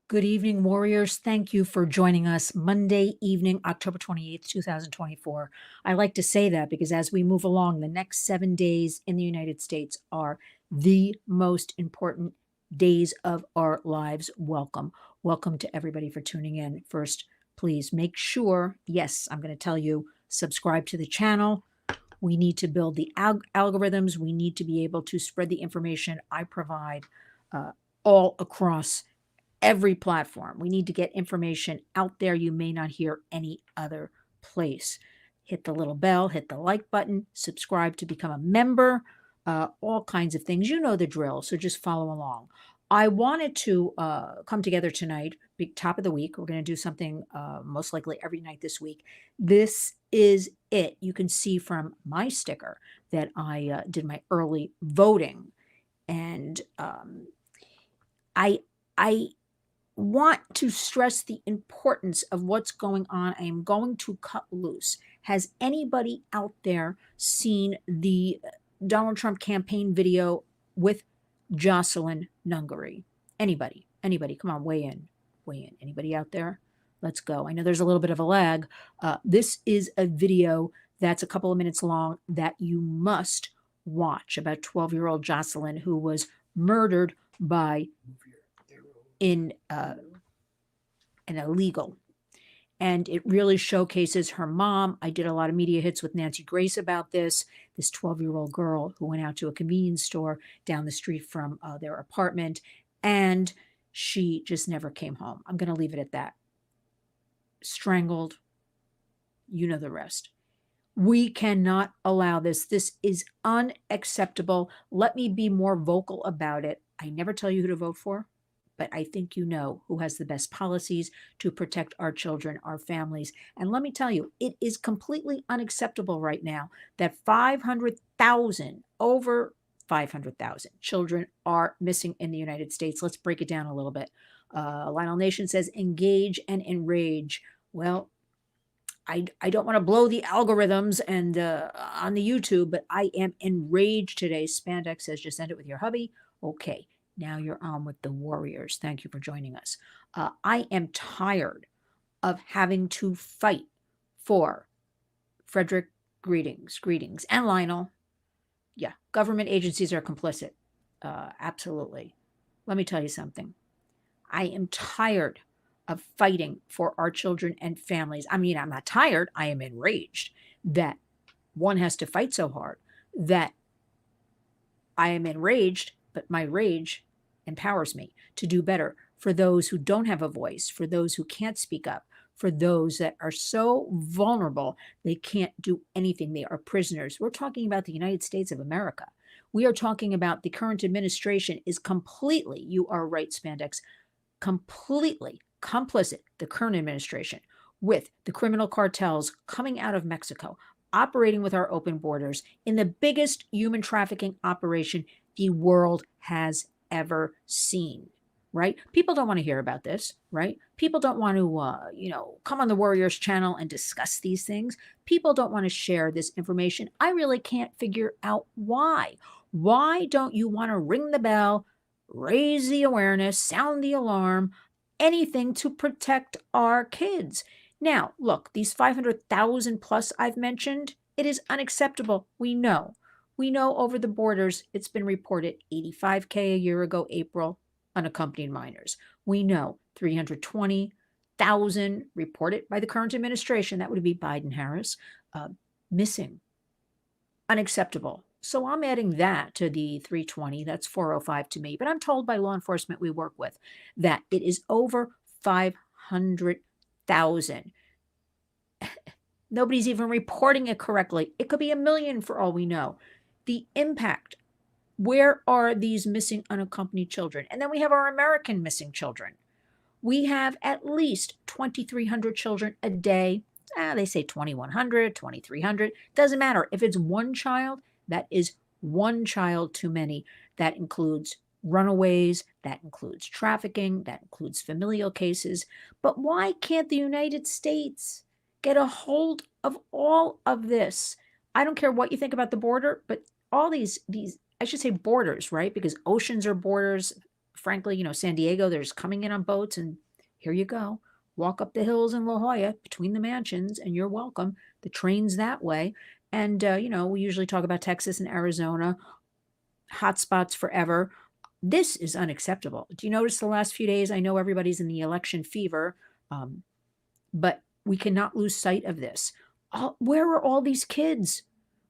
Good evening, warriors. Thank you for joining us Monday evening, October 28th, 2024. I like to say that because as we move along, the next 7 days in the United States are the most important days of our lives. Welcome. Welcome to everybody for tuning in. First, please make sure, yes, I'm going to tell you, subscribe to the channel. We need to build the algorithms. We need to be able to spread the information I provide all across every platform. We need to get information out there you may not hear any other place. Hit the little bell, hit the like button, subscribe to become a member, all kinds of things. You know the drill, so just follow along. I wanted to come together tonight, big top of the week. We're going to do something most likely every night this week. This is it. You can see from my sticker that I did my early voting, and I I want to stress the importance of what's going on. I am going to cut loose. Has anybody out there seen the Donald Trump campaign video with Jocelyn Nungaray? Anybody? Anybody? Come on, weigh in. Weigh in. Anybody out there? Let's go. I know there's a little bit of a lag. This is a video that's a couple of minutes long that you must watch about 12-year-old Jocelyn, who was murdered by in an illegal. And it really showcases her mom. I did a lot of media hits with Nancy Grace about this 12-year-old girl who went out to a convenience store down the street from their apartment, and she just never came home. I'm going to leave it at that. Strangled. You know the rest. We cannot allow this. This is unacceptable. Let me be more vocal about it. I never tell you who to vote for, but I think you know who has the best policies to protect our children, our families. And let me tell you, it is completely unacceptable right now that 500,000, over 500,000 children are missing in the United States. Let's break it down a little bit. Lionel Nation says engage and enrage. Well, I don't want to blow the algorithms and on the YouTube, but I am enraged today. Spandex says just end it with your hubby. Okay. Now you're on with the warriors. Thank you for joining us. I am tired of having to fight for Frederick. Greetings, and Lionel. Yeah, government agencies are complicit. Absolutely. Let me tell you something. I am tired of fighting for our children and families. I mean, I'm not tired. I am enraged that one has to fight so hard, that I am enraged, but my rage empowers me to do better for those who don't have a voice, for those who can't speak up, for those that are so vulnerable they can't do anything. They are prisoners. We're talking about the United States of America. We are talking about the current administration is completely, you are right, Spandex, completely complicit, the current administration, with the criminal cartels coming out of Mexico, operating with our open borders in the biggest human trafficking operation the world has ever seen, right? People don't want to hear about this, right? People don't want to, come on the Warriors channel and discuss these things. People don't want to share this information. I really can't figure out why. Why don't you want to ring the bell, raise the awareness, sound the alarm, anything to protect our kids? Now, look, these 500,000 plus I've mentioned, it is unacceptable. We know. We know over the borders, it's been reported 85K a year ago, April, unaccompanied minors. We know 320,000 reported by the current administration, that would be Biden-Harris, missing. Unacceptable. So I'm adding that to the 320. That's 405 to me. But I'm told by law enforcement we work with that it is over 500,000. Nobody's even reporting it correctly. It could be a million for all we know. The impact. Where are these missing unaccompanied children? And then we have our American missing children. We have at least 2,300 children a day. They say 2,100, 2,300. Doesn't matter. If it's one child, that is one child too many. That includes runaways, that includes trafficking, that includes familial cases. But why can't the United States get a hold of all of this? I don't care what you think about the border, but all these I should say borders, right? Because oceans are borders, frankly, San Diego, there's coming in on boats, and here you go. Walk up the hills in La Jolla between the mansions, and you're welcome. The train's that way. And, we usually talk about Texas and Arizona, hotspots forever. This is unacceptable. Do you notice the last few days? I know everybody's in the election fever, um, but we cannot lose sight of this. Where are all these kids?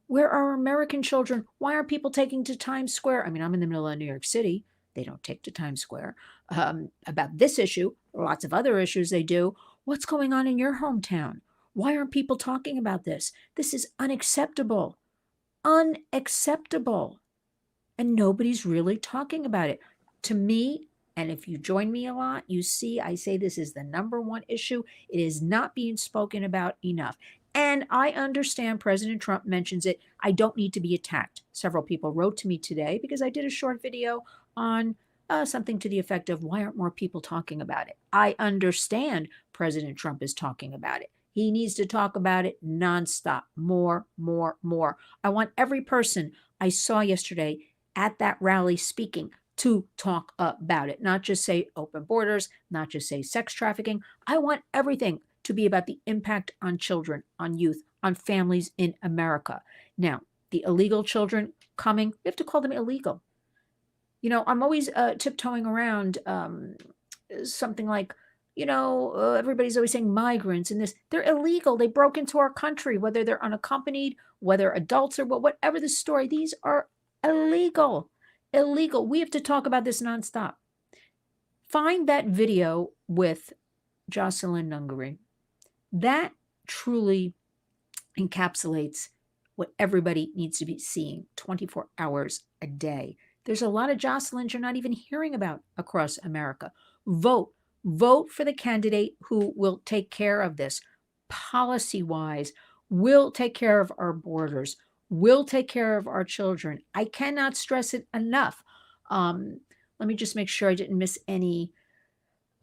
Where are American children? Why are people taking to Times Square? I mean, I'm in the middle of New York City. They don't take to Times Square about this issue. Lots of other issues they do. What's going on in your hometown? Why aren't people talking about this? This is unacceptable. Unacceptable. And nobody's really talking about it. To me, and if you join me a lot, you see I say this is the number one issue. It is not being spoken about enough. And I understand President Trump mentions it. I don't need to be attacked. Several people wrote to me today because I did a short video on something to the effect of why aren't more people talking about it? I understand President Trump is talking about it. He needs to talk about it nonstop. More, more, more. I want every person I saw yesterday at that rally speaking to talk about it, not just say open borders, not just say sex trafficking. I want everything to be about the impact on children, on youth, on families in America. Now, the illegal children coming, we have to call them illegal. I'm always tiptoeing around something like, everybody's always saying migrants and this. They're illegal. They broke into our country, whether they're unaccompanied, whether adults or whatever the story. These are illegal. Illegal. We have to talk about this nonstop. Find that video with Jocelyn Nungary. That truly encapsulates what everybody needs to be seeing 24 hours a day. There's a lot of Jocelyn's you're not even hearing about across America. Vote. Vote for the candidate who will take care of this policy-wise, will take care of our borders, will take care of our children. I cannot stress it enough. Let me just make sure I didn't miss any.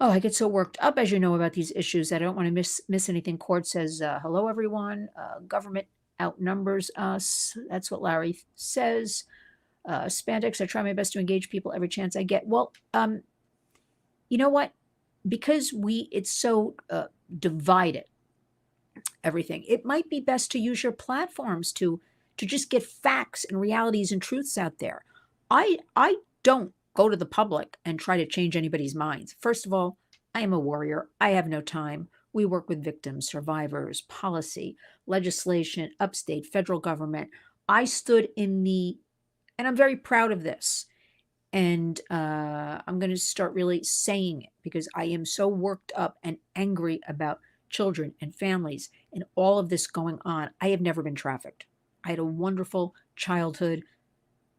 Oh, I get so worked up, as you know, about these issues that I don't want to miss anything. Court says, hello, everyone. Government outnumbers us. That's what Larry says. Spandex, I try my best to engage people every chance I get. Well, you know what? Because it's so divided, everything, it might be best to use your platforms to just get facts and realities and truths out there. I don't go to the public and try to change anybody's minds. First of all, I am a warrior. I have no time. We work with victims, survivors, policy, legislation, upstate, federal government. I stood in and I'm very proud of this. And I'm going to start really saying it because I am so worked up and angry about children and families and all of this going on. I have never been trafficked. I had a wonderful childhood,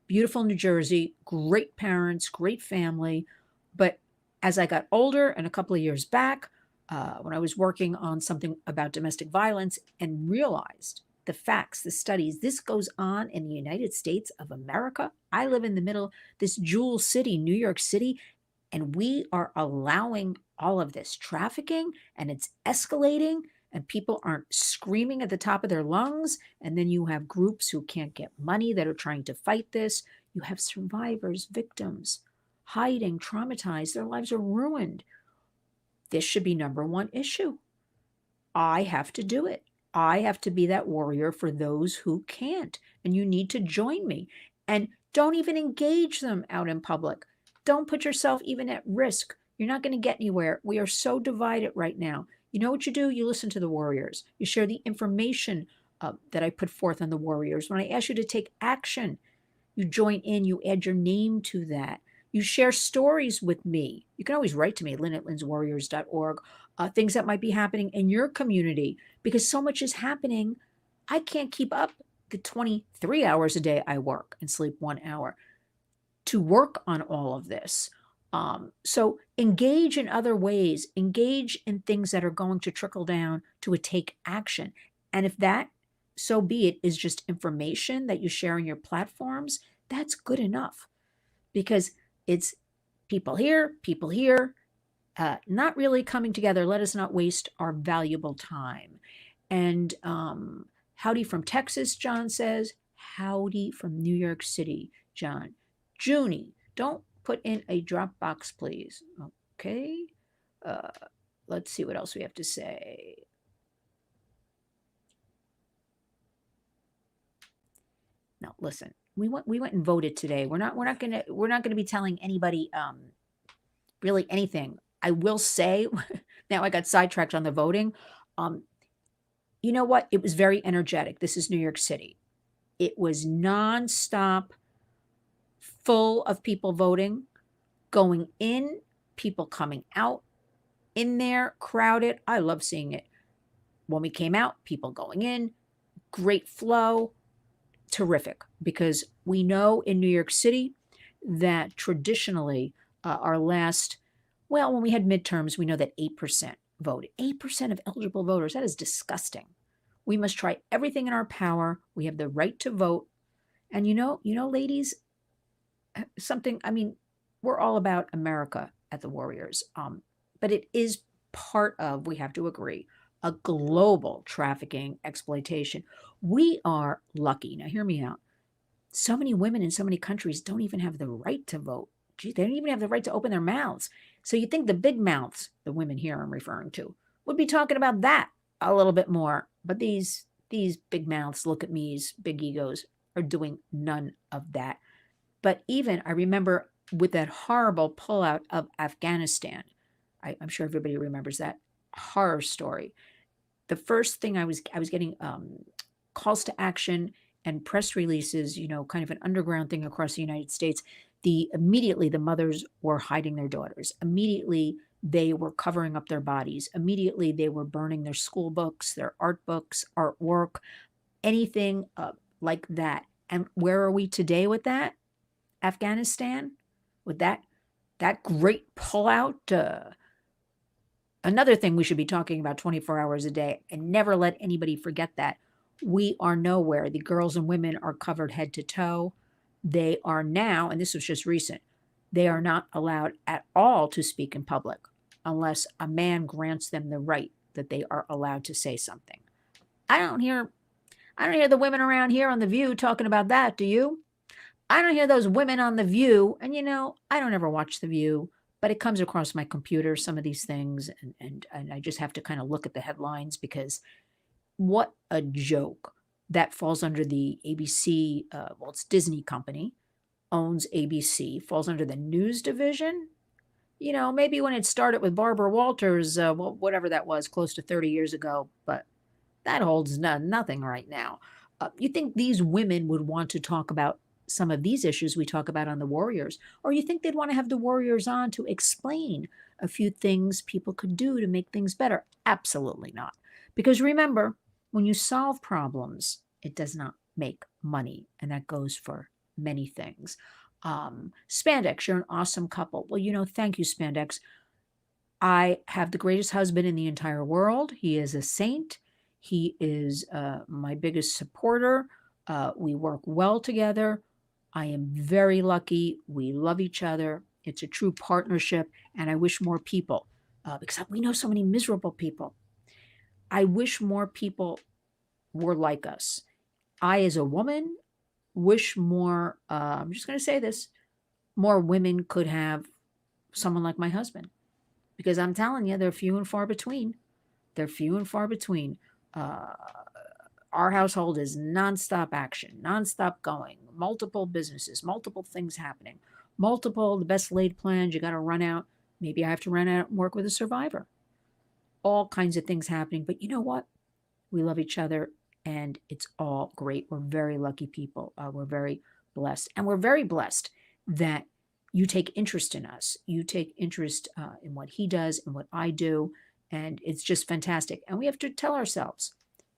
beautiful New Jersey, great parents, great family. But as I got older and a couple of years back, when I was working on something about domestic violence and realized the facts, the studies, this goes on in the United States of America. I live in the middle, this jewel city, New York City, and we are allowing all of this trafficking and it's escalating and people aren't screaming at the top of their lungs. And then you have groups who can't get money that are trying to fight this. You have survivors, victims, hiding, traumatized. Their lives are ruined. This should be number one issue. I have to do it. I have to be that warrior for those who can't. And you need to join me. And don't even engage them out in public. Don't put yourself even at risk. You're not going to get anywhere. We are so divided right now. You know what you do? You listen to the warriors. You share the information that I put forth on the warriors. When I ask you to take action, you join in, you add your name to that. You share stories with me. You can always write to me, lynn@lynswarriors.org, things that might be happening in your community, because so much is happening. I can't keep up the 23 hours a day I work and sleep 1 hour to work on all of this. So engage in other ways, engage in things that are going to trickle down to a take action. And if that, so be it, is just information that you share on your platforms, that's good enough, because it's people here, not really coming together. Let us not waste our valuable time. And howdy from Texas, John says. Howdy from New York City, John. Junie, don't put in a drop box, please. Okay. Uh, let's see what else we have to say. No, listen. We went and voted today. We're not gonna be telling anybody really anything. I will say now I got sidetracked on the voting. Um, you know what? It was very energetic. This is New York City. It was nonstop, full of people voting, going in, people coming out, in there, crowded. I love seeing it. When we came out, people going in, great flow, terrific. Because we know in New York City that traditionally our last, well, when we had midterms, we know that 8% voted. 8% of eligible voters. That is disgusting. We must try everything in our power. We have the right to vote. And ladies, something, I mean, we're all about America at the Warriors. But it is part of, we have to agree, a global trafficking exploitation. We are lucky. Now, hear me out. So many women in so many countries don't even have the right to vote. Gee, they don't even have the right to open their mouths. So you think the big mouths, the women here I'm referring to, would be talking about that a little bit more. But these big mouths, look at me's, big egos, are doing none of that. But even I remember with that horrible pullout of Afghanistan, I'm sure everybody remembers that horror story. The first thing I was getting calls to action and press releases, kind of an underground thing across the United States. Immediately the mothers were hiding their daughters. Immediately they were covering up their bodies. Immediately they were burning their school books, their art books, artwork, anything like that. And where are we today with that? Afghanistan, with that great pullout. Another thing we should be talking about 24 hours a day, and never let anybody forget that. We are nowhere. The girls and women are covered head to toe. They are now, and this was just recent, they are not allowed at all to speak in public unless a man grants them the right that they are allowed to say something. I don't hear the women around here on The View talking about that, do you? I don't hear those women on The View. And I don't ever watch The View, but it comes across my computer, some of these things, and I just have to kind of look at the headlines, because what a joke. That falls under the ABC, well, it's Disney company, owns ABC, falls under the news division. Maybe when it started with Barbara Walters, well, whatever that was, close to 30 years ago, but that holds nothing right now. You think these women would want to talk about some of these issues we talk about on the Warriors, or you think they'd want to have the Warriors on to explain a few things people could do to make things better? Absolutely not. Because remember, when you solve problems, it does not make money, and that goes for many things. Spandex, you're an awesome couple. Well, thank you, Spandex. I have the greatest husband in the entire world. He is a saint. He is my biggest supporter. We work well together. I am very lucky. We love each other. It's a true partnership, and I wish more people, because we know so many miserable people. I wish more people were like us. I, as a woman, wish more, I'm just going to say this, more women could have someone like my husband, because I'm telling you, they're few and far between. They're few and far between. Our household is nonstop action, nonstop going, multiple businesses, multiple things happening, the best laid plans. You got to run out. Maybe I have to run out and work with a survivor. All kinds of things happening. But you know what? We love each other, and it's all great. We're very lucky people. We're very blessed. And we're very blessed that you take interest in us. You take interest in what he does and what I do. And it's just fantastic. And we have to tell ourselves,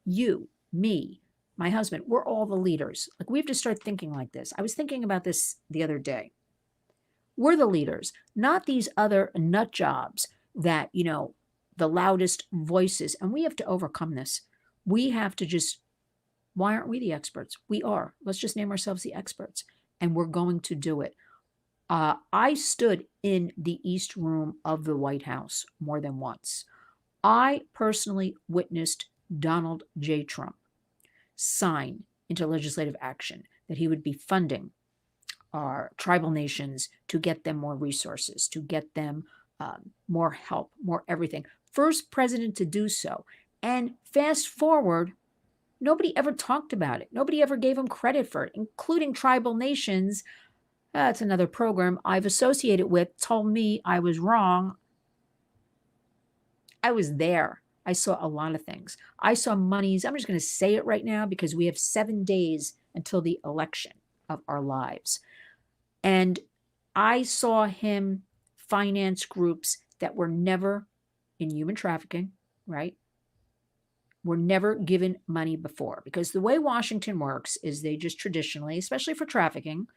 you, me, my husband, we're all the leaders. Like, we have to start thinking like this. I was thinking about this the other day. We're the leaders, not these other nut jobs that, the loudest voices. And we have to overcome this. We have to just, why aren't we the experts? We are. Let's just name ourselves the experts. And we're going to do it. I stood in the East Room of the White House more than once. I personally witnessed Donald J. Trump sign into legislative action that he would be funding our tribal nations to get them more resources, to get them more help, more everything. First president to do so. And fast forward, nobody ever talked about it. Nobody ever gave him credit for it, including tribal nations. That's another program I've associated with, told me I was wrong. I was there. I saw a lot of things. I saw monies. I'm just going to say it right now because we have 7 days until the election of our lives. And I saw him finance groups that were never in human trafficking, right? Were never given money before. Because the way Washington works is they just traditionally, especially for trafficking,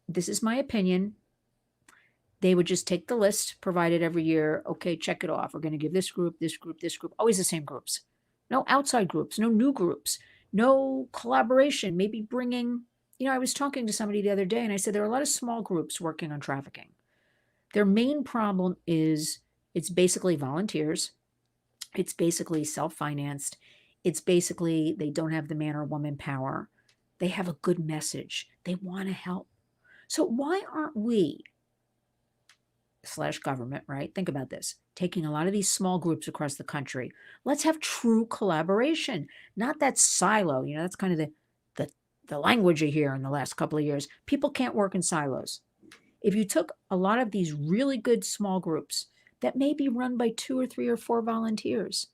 this is my opinion, they would just take the list provided every year. Okay, check it off. We're going to give this group, this group, this group, always the same groups. No outside groups, no new groups, no collaboration. Maybe bringing, I was talking to somebody the other day and I said there are a lot of small groups working on trafficking. Their main problem is it's basically volunteers. It's basically self-financed. It's basically they don't have the man or woman power. They have a good message. They want to help. So why aren't we / government, right? Think about this. Taking a lot of these small groups across the country. Let's have true collaboration, not that silo. That's kind of the language you hear in the last couple of years. People can't work in silos. If you took a lot of these really good small groups that may be run by 2 or 3 or 4 volunteers,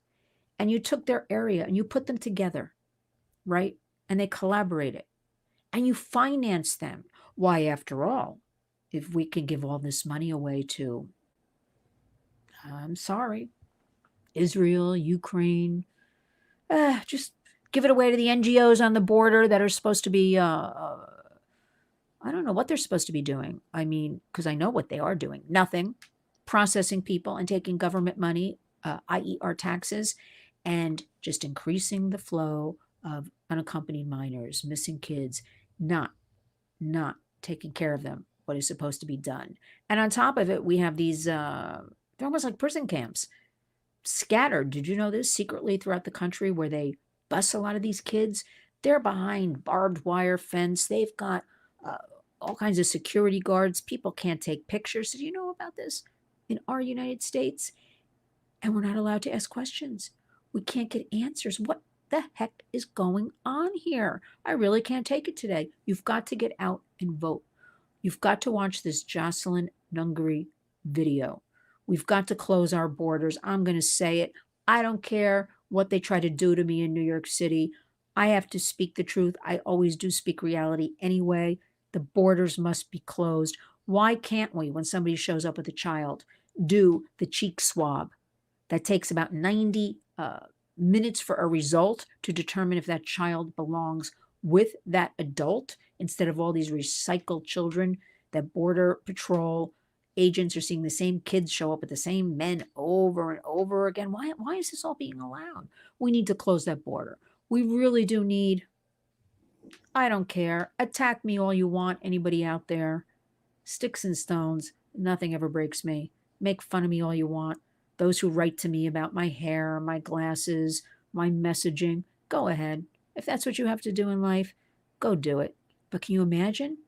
and you took their area and you put them together, right? And they collaborated and you finance them. Why, after all, if we can give all this money away to, I'm sorry, Israel, Ukraine, just give it away to the NGOs on the border that are supposed to be, I don't know what they're supposed to be doing. I mean, because I know what they are doing. Nothing. Processing people and taking government money, i.e. our taxes, and just increasing the flow of unaccompanied minors, missing kids, not taking care of them, what is supposed to be done. And on top of it, we have these, they're almost like prison camps scattered. Did you know this? Secretly throughout the country where they bus a lot of these kids. They're behind barbed wire fence. They've got all kinds of security guards. People can't take pictures. Did you know about this in our United States? And we're not allowed to ask questions. We can't get answers. What the heck is going on here? I really can't take it today. You've got to get out and vote. You've got to watch this Jocelyn Nungary video. We've got to close our borders. I'm going to say it. I don't care what they try to do to me in New York City. I have to speak the truth. I always do speak reality anyway. The borders must be closed. Why can't we, when somebody shows up with a child, do the cheek swab that takes about 90 minutes for a result to determine if that child belongs with that adult instead of all these recycled children that Border Patrol agents are seeing the same kids show up with the same men over and over again. Why is this all being allowed? We need to close that border. We really do need, I don't care. Attack me all you want, anybody out there. Sticks and stones, nothing ever breaks me. Make fun of me all you want. Those who write to me about my hair, my glasses, my messaging, go ahead. If that's what you have to do in life, go do it. But can you imagine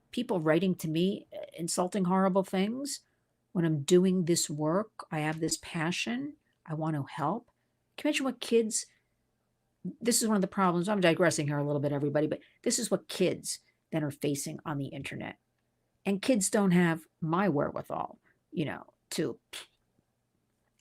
people writing to me, insulting horrible things when I'm doing this work? I have this passion. I want to help. Can you imagine what kids, this is one of the problems. I'm digressing here a little bit, everybody, but this is what kids then are facing on the internet. And kids don't have my wherewithal, to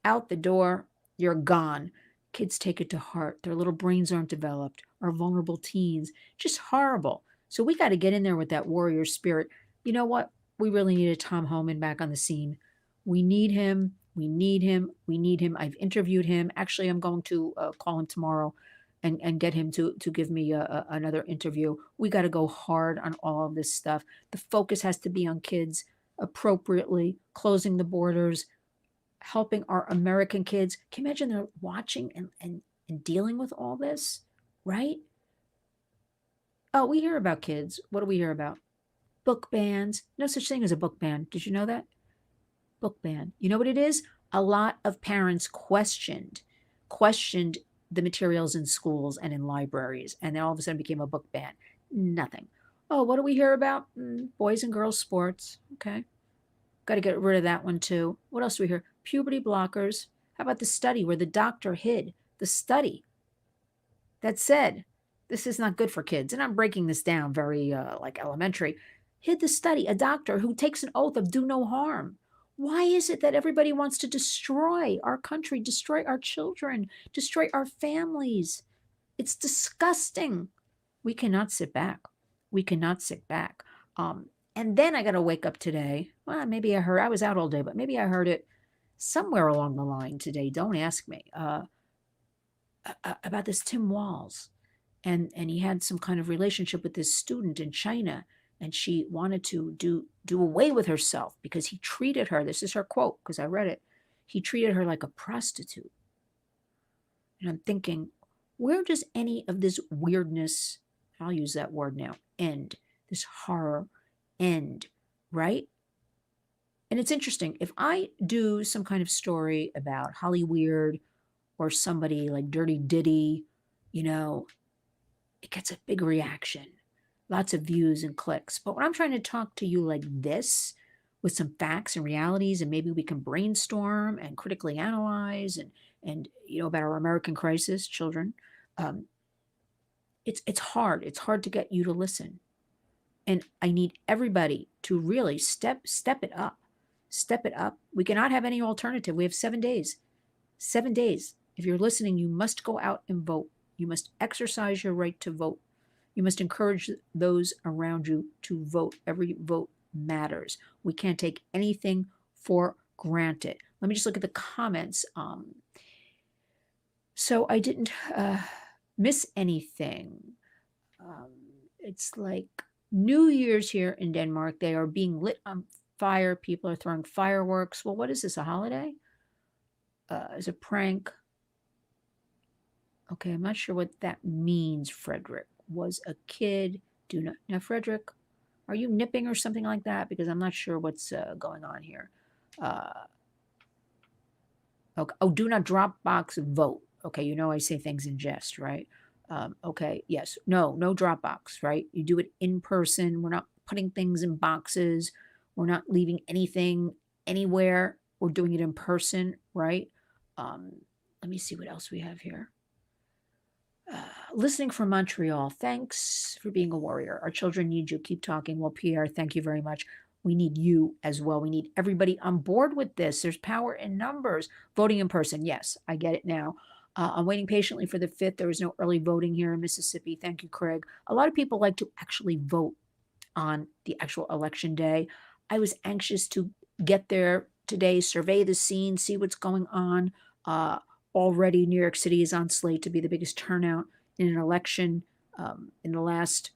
out the door, you're gone. Kids take it to heart. Their little brains aren't developed. Our vulnerable teens, just horrible. So we got to get in there with that warrior spirit. You know what? We really need a Tom Homan back on the scene. We need him. We need him. We need him. I've interviewed him. Actually, I'm going to call him tomorrow and get him to give me another interview. We got to go hard on all of this stuff. The focus has to be on kids appropriately, closing the borders, helping our American kids. Can you imagine they're watching and dealing with all this, right? Oh, we hear about kids. What do we hear about? Book bans. No such thing as a book ban. Did you know that? Book ban. You know what it is? A lot of parents questioned the materials in schools and in libraries, and then all of a sudden became a book ban. Nothing. Oh, what do we hear about? Boys and girls sports. Okay. Got to get rid of that one too. What else do we hear? Puberty blockers. How about the study where the doctor hid the study that said this is not good for kids? And I'm breaking this down very like elementary. Hid the study, a doctor who takes an oath of do no harm. Why is it that everybody wants to destroy our country, destroy our children, destroy our families? It's disgusting. We cannot sit back. We cannot sit back. And then I got to wake up today. Well, maybe I was out all day, but maybe I heard it somewhere along the line today. Don't ask me about this Tim Walls. And he had some kind of relationship with this student in China. And she wanted to do away with herself because he treated her. This is her quote because I read it. He treated her like a prostitute. And I'm thinking, where does any of this weirdness, I'll use that word now, end? This horror end, right? And it's interesting. If I do some kind of story about Holly Weird or somebody like Dirty Diddy, you know, it gets a big reaction, lots of views and clicks. But when I'm trying to talk to you like this, with some facts and realities, and maybe we can brainstorm and critically analyze and about our American crisis, children. Um, it's hard. It's hard to get you to listen, and I need everybody to really step it up, step it up. We cannot have any alternative. We have 7 days. 7 days. If you're listening, you must go out and vote. You must exercise your right to vote. You must encourage those around you to vote. Every vote matters. We can't take anything for granted. Let me just look at the comments. So I didn't miss anything. Um, it's like New Year's here in Denmark. They are being lit on fire. People are throwing fireworks. Well, what is this, a holiday? Is a prank? Okay, I'm not sure what that means, Frederick. Was a kid. Do not. Now, Frederick, are you nipping or something like that? Because I'm not sure what's going on here. Okay. Oh, do not drop box vote. Okay, I say things in jest, right? Okay, yes. No drop box, right? You do it in person. We're not putting things in boxes. We're not leaving anything anywhere. We're doing it in person, right? Let me see what else we have here. Listening from Montreal. Thanks for being a warrior. Our children need you. Keep talking. Well, Pierre, thank you very much. We need you as well. We need everybody on board with this. There's power in numbers. Voting in person. Yes, I get it now. I'm waiting patiently for the 5th. There was no early voting here in Mississippi. Thank you, Craig. A lot of people like to actually vote on the actual election day. I was anxious to get there today, survey the scene, see what's going on. Already, New York City is on slate to be the biggest turnout in an election in the last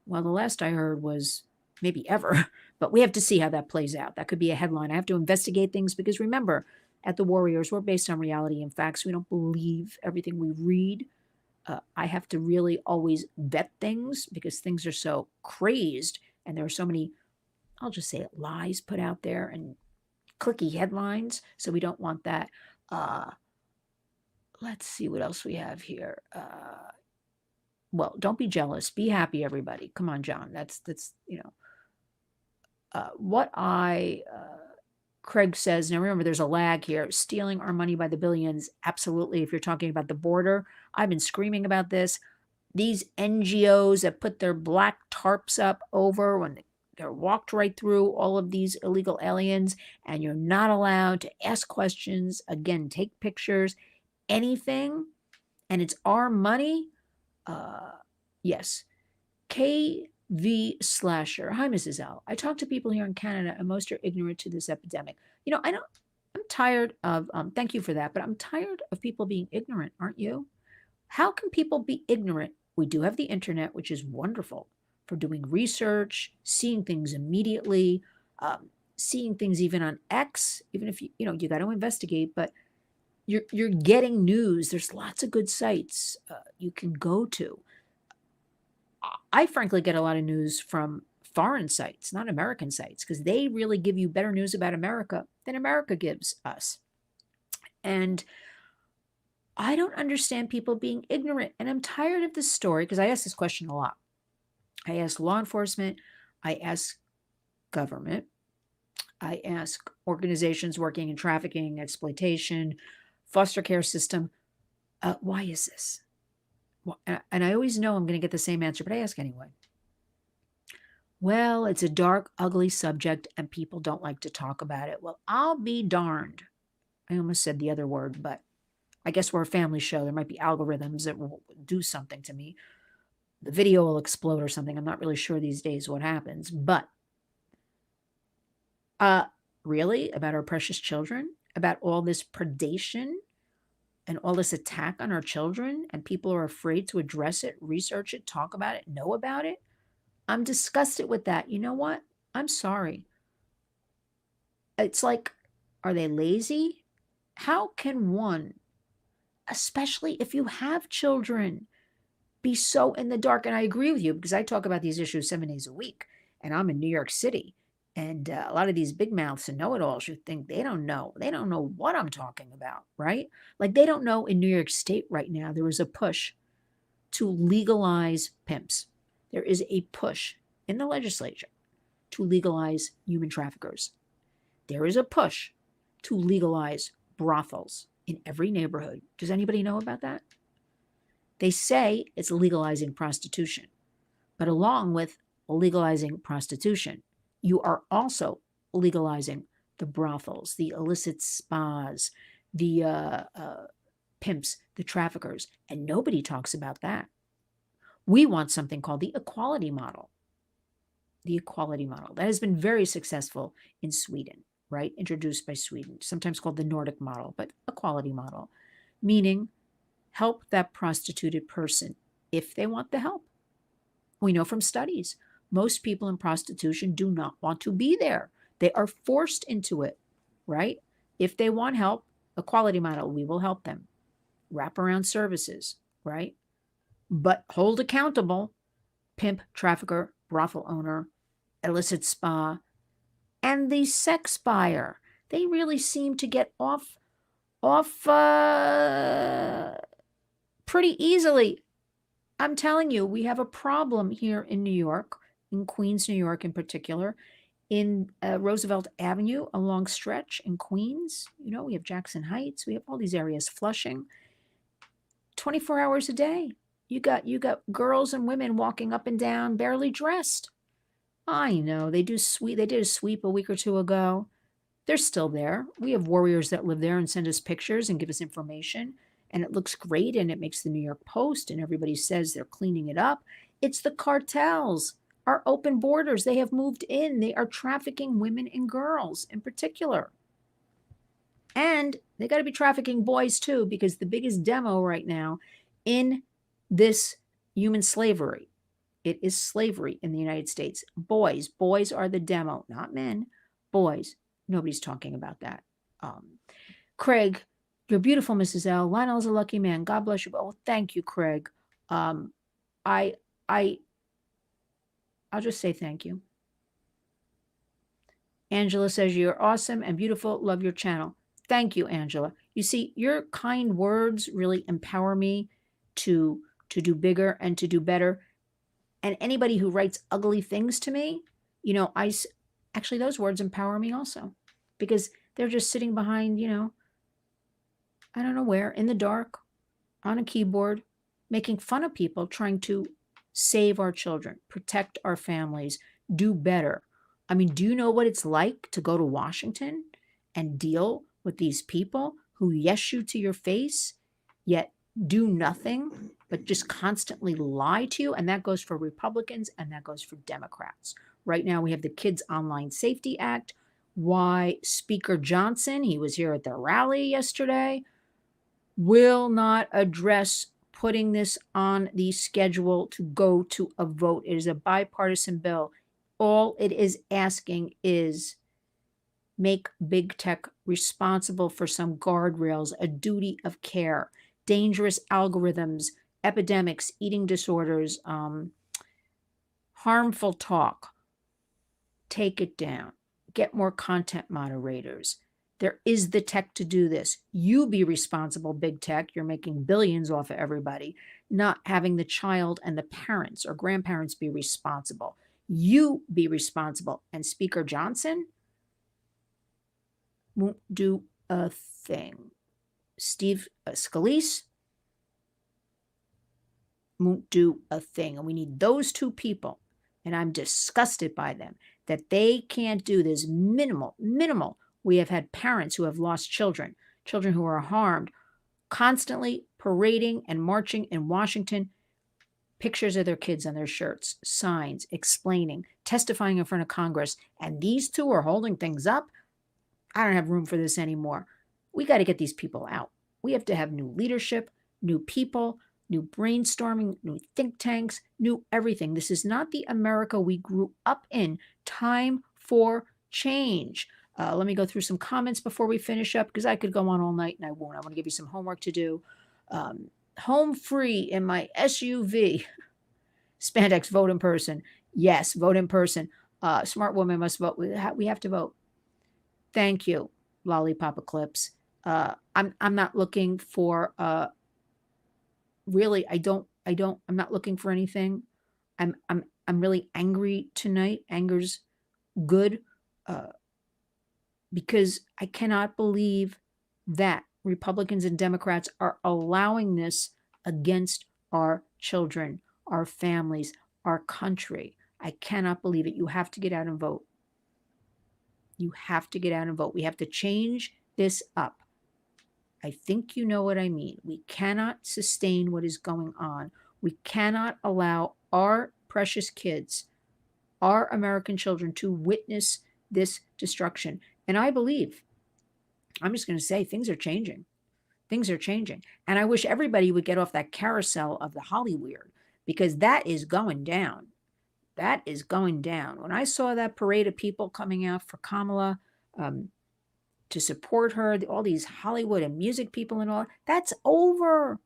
I heard was maybe ever, but we have to see how that plays out. That could be a headline. I have to investigate things because remember, at the Warriors, we're based on reality and facts. We don't believe everything we read. I have to really always vet things because things are so crazed and there are so many, I'll just say it, lies put out there and clicky headlines. So we don't want that. Let's see what else we have here. Well, don't be jealous. Be happy, everybody. Come on, John. That's what Craig says. Now, remember, there's a lag here. Stealing our money by the billions. Absolutely. If you're talking about the border, I've been screaming about this. These NGOs that put their black tarps up over when they're walked right through all of these illegal aliens, and you're not allowed to ask questions. Again, take pictures, anything, and it's our money. Yes. KV Slasher. Hi, Mrs. L. I talk to people here in Canada, and most are ignorant to this epidemic. I'm tired of, thank you for that, but I'm tired of people being ignorant, aren't you? How can people be ignorant? We do have the internet, which is wonderful for doing research, seeing things immediately, seeing things even on X, even if you got to investigate, but you're getting news. There's lots of good sites you can go to. I frankly get a lot of news from foreign sites, not American sites, because they really give you better news about America than America gives us. And I don't understand people being ignorant. And I'm tired of this story because I ask this question a lot. I ask law enforcement, I ask government, I ask organizations working in trafficking, exploitation, foster care system, why is this? And I always know I'm going to get the same answer, but I ask anyway. Well, it's a dark, ugly subject and people don't like to talk about it. Well, I'll be darned. I almost said the other word, but I guess we're a family show. There might be algorithms that will do something to me. The video will explode or something. I'm not really sure these days what happens, but uh really about our precious children, about all this predation and all this attack on our children, and people are afraid to address it, research it, talk about it, know about it. I'm disgusted with that. You know what? I'm sorry. It's like, are they lazy? How can one, especially if you have children, be so in the dark? And I agree with you because I talk about these issues 7 days a week, and I'm in New York City. And a lot of these big mouths and know-it-alls, you think they don't know. They don't know what I'm talking about, right? Like they don't know in New York State right now, there is a push to legalize pimps. There is a push in the legislature to legalize human traffickers. There is a push to legalize brothels in every neighborhood. Does anybody know about that? They say it's legalizing prostitution, but along with legalizing prostitution, you are also legalizing the brothels, the illicit spas, the pimps, the traffickers, and nobody talks about that. We want something called the equality model. The equality model that has been very successful in Sweden, right? Introduced by Sweden, sometimes called the Nordic model, but equality model, meaning help that prostituted person if they want the help. We know from studies, most people in prostitution do not want to be there. They are forced into it, right? If they want help, equality model, we will help them. Wraparound services, right? But hold accountable pimp, trafficker, brothel owner, illicit spa, and the sex buyer. They really seem to get off pretty easily. I'm telling you, we have a problem here in New York, in Queens, New York in particular, in Roosevelt Avenue, a long stretch in Queens. You know, we have Jackson Heights, we have all these areas, Flushing, 24 hours a day. You got girls and women walking up and down, barely dressed. I know they did a sweep a week or two ago. They're still there. We have warriors that live there and send us pictures and give us information. And it looks great and it makes the New York Post and everybody says they're cleaning it up. It's the cartels, our open borders. They have moved in. They are trafficking women and girls in particular. And they got to be trafficking boys too, because the biggest demo right now in this human slavery, it is slavery in the United States. Boys are the demo, not men, boys. Nobody's talking about that. Craig, you're beautiful, Mrs. L. Lionel's a lucky man. God bless you. Oh, thank you, Craig. I I'll just say thank you. Angela says you're awesome and beautiful. Love your channel. Thank you, Angela. You see, your kind words really empower me to do bigger and to do better. And anybody who writes ugly things to me, you know, actually those words empower me also, because they're just sitting behind, you know, I don't know where, in the dark, on a keyboard, making fun of people trying to save our children, protect our families, do better. I mean, do you know what it's like to go to Washington and deal with these people who yes you to your face, yet do nothing but just constantly lie to you? And that goes for Republicans and that goes for Democrats. Right now we have the Kids Online Safety Act. Why Speaker Johnson, he was here at the rally yesterday, will not address putting this on the schedule to go to a vote. It is a bipartisan bill. All it is asking is make big tech responsible for some guardrails, a duty of care, dangerous algorithms, epidemics, eating disorders, harmful talk. Take it down. Get more content moderators. There is the tech to do this. You be responsible, big tech. You're making billions off of everybody, not having the child and the parents or grandparents be responsible. You be responsible. And Speaker Johnson won't do a thing. Steve Scalise won't do a thing. And we need those two people. And I'm disgusted by them that they can't do this minimal. We have had parents who have lost children who are harmed, constantly parading and marching in Washington, pictures of their kids on their shirts, signs, explaining, testifying in front of Congress. And these two are holding things up. I don't have room for this anymore. We got to get these people out. We have to have new leadership, new people, new brainstorming, new think tanks, new everything. This is not the America we grew up in. Time for change. Let me go through some comments before we finish up, because I could go on all night and I won't. I want to give you some homework to do. Home free in my SUV. Spandex, vote in person. Yes, vote in person. Smart woman must vote. We have to vote. Thank you, Lollipop Eclipse. I'm not looking for really, I'm not looking for anything. I'm really angry tonight. Anger's good, because I cannot believe that Republicans and Democrats are allowing this against our children, our families, our country. I cannot believe it. You have to get out and vote. You have to get out and vote. We have to change this up. I think you know what I mean. We cannot sustain what is going on. We cannot allow our precious kids, our American children, to witness this destruction. And I believe, I'm just going to say, things are changing. Things are changing. And I wish everybody would get off that carousel of the Hollyweird, because that is going down. That is going down. When I saw that parade of people coming out for Kamala, to support her, all these Hollywood and music people and all, that's over.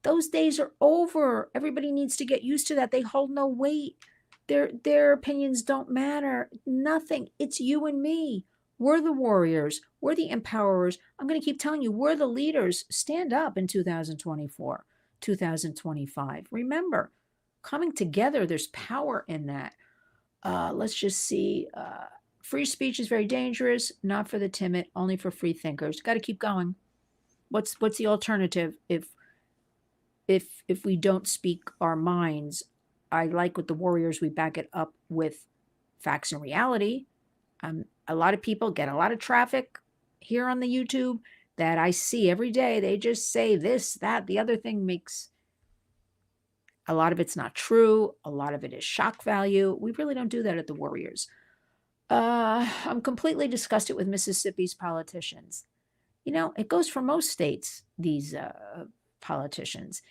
Those days are over. Everybody needs to get used to that. They hold no weight. Their opinions don't matter. Nothing. It's you and me. We're the warriors. We're the empowerers. I'm going to keep telling you, we're the leaders. Stand up in 2024, 2025. Remember, coming together, there's power in that. Let's just see. Free speech is very dangerous, not for the timid, only for free thinkers. Got to keep going. What's the alternative if we don't speak our minds? I like with the warriors, we back it up with facts and reality. A lot of people get a lot of traffic here on the YouTube that I see every day. They just say this, that, the other thing makes a lot of it's not true. A lot of it is shock value. We really don't do that at the warriors. I'm completely disgusted with Mississippi's politicians. You know, it goes for most states, these politicians.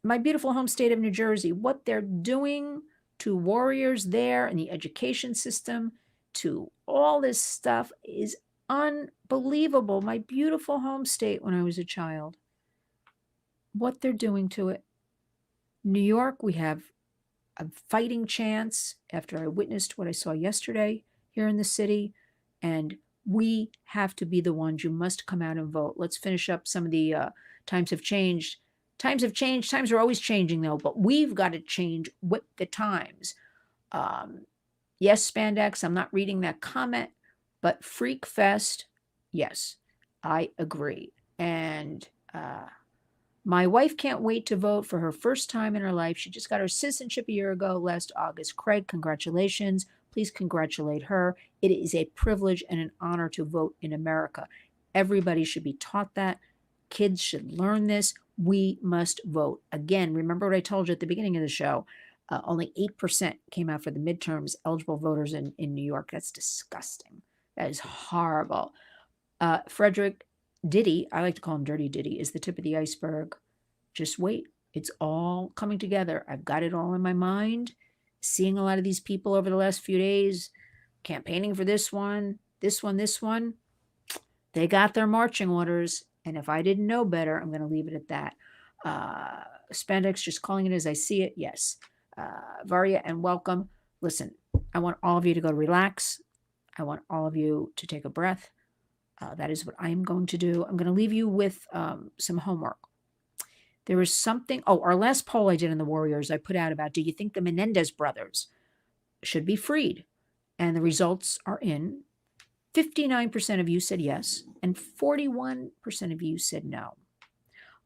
My beautiful home state of New Jersey, what they're doing to warriors there in the education system, to all this stuff is unbelievable. My beautiful home state when I was a child, what they're doing to it. New York, we have a fighting chance after I witnessed what I saw yesterday here in the city, and we have to be the ones. You must come out and vote. Let's finish up some of the times have changed. Times have changed. Times are always changing, though, but we've got to change with the times. Yes, Spandex, I'm not reading that comment, but Freak Fest, yes, I agree. And my wife can't wait to vote for her first time in her life. She just got her citizenship a year ago, last August. Craig, congratulations. Please congratulate her. It is a privilege and an honor to vote in America. Everybody should be taught that. Kids should learn this. We must vote. Again, remember what I told you at the beginning of the show. Only 8% came out for the midterms, eligible voters in New York. That's disgusting. That is horrible. Frederick Diddy, I like to call him Dirty Diddy, is the tip of the iceberg. Just wait. It's all coming together. I've got it all in my mind. Seeing a lot of these people over the last few days, campaigning for this one. They got their marching orders. And if I didn't know better, I'm going to leave it at that. Spandex, just calling it as I see it. Yes. Varia, and welcome. Listen, I want all of you to go relax. I want all of you to take a breath. That is what I am going to do. I'm going to leave you with some homework. There is something. Oh, our last poll I did in the Warriors, I put out about, do you think the Menendez brothers should be freed? And the results are in. 59% of you said yes, and 41% of you said no.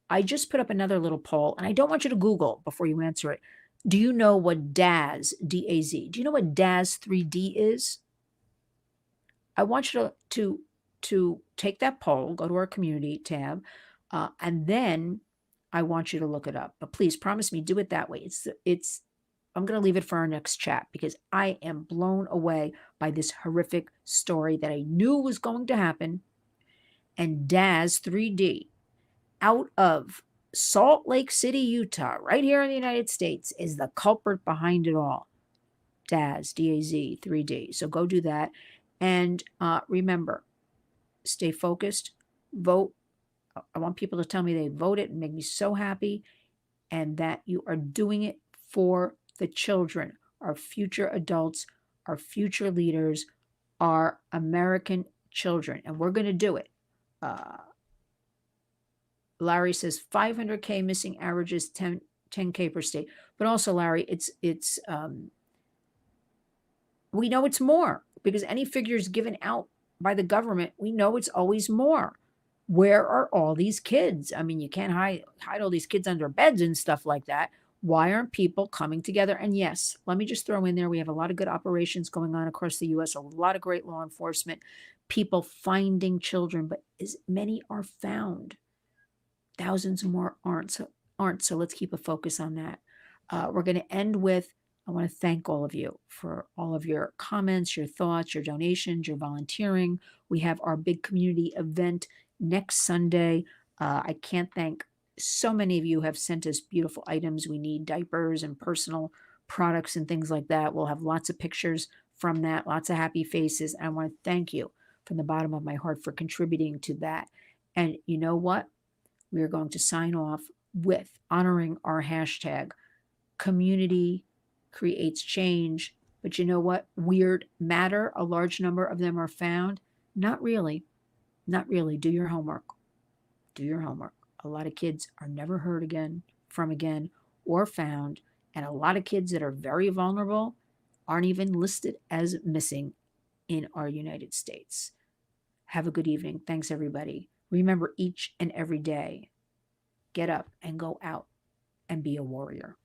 I just put up another little poll, and I don't want you to Google before you answer it. Do you know what DAZ, D-A-Z, do you know what DAZ 3D is? I want you to take that poll, go to our community tab, and then I want you to look it up. But please promise me, do it that way. It's. I'm going to leave it for our next chat because I am blown away by this horrific story that I knew was going to happen. And DAZ 3D out of Salt Lake City, Utah, right here in the United States, is the culprit behind it all. DAZ, D-A-Z, 3D. So go do that. And remember, stay focused, vote. I want people to tell me they voted and make me so happy, and that you are doing it for the children, our future adults, our future leaders, our American children. And we're going to do it. Larry says 500K missing averages 10K per state. But also, Larry, it's we know it's more because any figures given out by the government, we know it's always more. Where are all these kids? I mean, you can't hide all these kids under beds and stuff like that. Why aren't people coming together? And yes, let me just throw in there, we have a lot of good operations going on across the U.S., a lot of great law enforcement, people finding children, but as many are found, thousands more aren't. So let's keep a focus on that. We're going to end with, I want to thank all of you for all of your comments, your thoughts, your donations, your volunteering. We have our big community event next Sunday. I can't thank so many of you have sent us beautiful items. We need diapers and personal products and things like that. We'll have lots of pictures from that, lots of happy faces. I want to thank you from the bottom of my heart for contributing to that. And you know what? We are going to sign off with honoring our hashtag, community creates change. But you know what? Weird matter. A large number of them are found. Not really. Not really. Do your homework. Do your homework. A lot of kids are never heard from again, or found. And a lot of kids that are very vulnerable aren't even listed as missing in our United States. Have a good evening. Thanks, everybody. Remember, each and every day, get up and go out and be a warrior.